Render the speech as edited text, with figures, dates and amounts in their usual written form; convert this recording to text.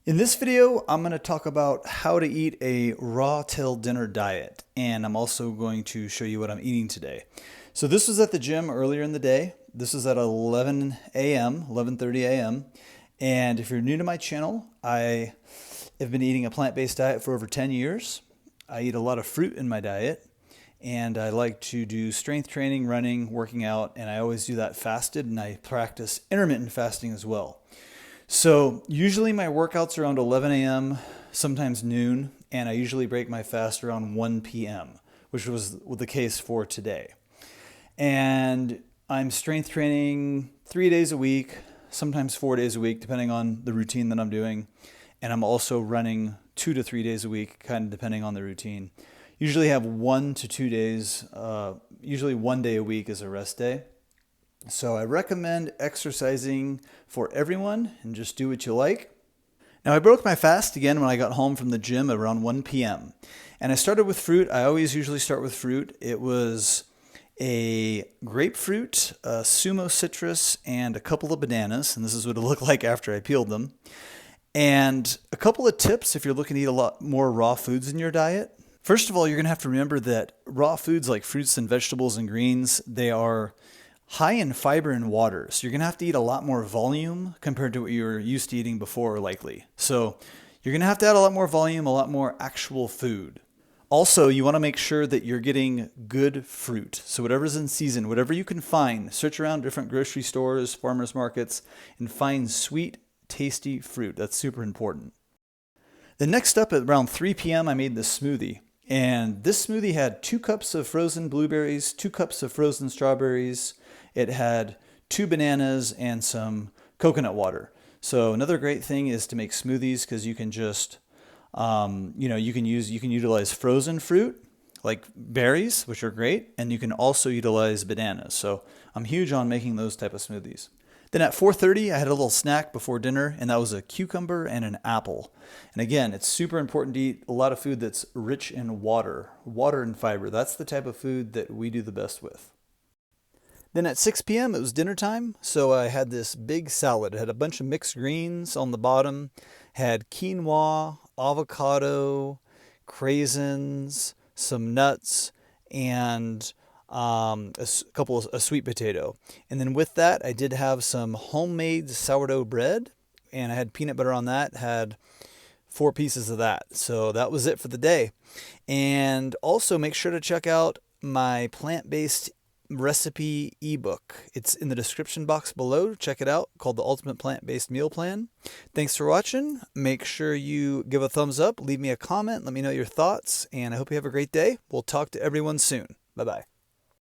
In this video, I'm going to talk about how to eat a raw till dinner diet, and I'm also going to show you what I'm eating today. So this was at the gym earlier in the day. This is at 11 a.m., 11:30 a.m. And if you're new to my channel, I have been eating a plant-based diet for over 10 years. I eat a lot of fruit in my diet, and I like to do strength training, running, working out, and I always do that fasted, and I practice intermittent fasting as well. So usually my workouts are around 11 a.m., sometimes noon, and I usually break my fast around 1 p.m., which was the case for today. And I'm strength training 3 days a week, sometimes 4 days a week, depending on the routine that I'm doing. And I'm also running 2 to 3 days a week, kind of depending on the routine. Usually have 1 to 2 days, usually 1 day a week is a rest day. So I recommend exercising for everyone and just do what you like. Now I broke my fast again when I got home from the gym around 1 p.m. And I started with fruit. I always usually start with fruit. It was a grapefruit, a sumo citrus, and a couple of bananas. And this is what it looked like after I peeled them. And a couple of tips if you're looking to eat a lot more raw foods in your diet. First of all, you're going to have to remember that raw foods like fruits and vegetables and greens, they are high in fiber and water. So you're going to have to eat a lot more volume compared to what you were used to eating before, likely. So you're going to have to add a lot more volume, a lot more actual food. Also, you want to make sure that you're getting good fruit. So whatever's in season, whatever you can find, search around different grocery stores, farmers markets, and find sweet, tasty fruit. That's super important. The next up at around 3 p.m., I made this smoothie. And this smoothie had 2 cups of frozen blueberries, 2 cups of frozen strawberries. It had 2 bananas and some coconut water. So another great thing is to make smoothies because you can just, you can utilize frozen fruit like berries, which are great, and you can also utilize bananas. So I'm huge on making those type of smoothies. Then at 4:30, I had a little snack before dinner, and that was a cucumber and an apple. And again, it's super important to eat a lot of food that's rich in water and fiber. That's the type of food that we do the best with. Then at 6 p.m. it was dinner time, so I had this big salad. It had a bunch of mixed greens on the bottom, had quinoa, avocado, craisins, some nuts, and a sweet potato. And then with that, I did have some homemade sourdough bread, and I had peanut butter on that, had 4 pieces of that. So that was it for the day. And also make sure to check out my plant-based recipe ebook. It's in the description box below. Check it out, called The Ultimate Plant-Based Meal Plan. Thanks for watching. Make sure you give a thumbs up, leave me a comment, let me know your thoughts, and I hope you have a great day. We'll talk to everyone soon. Bye-bye.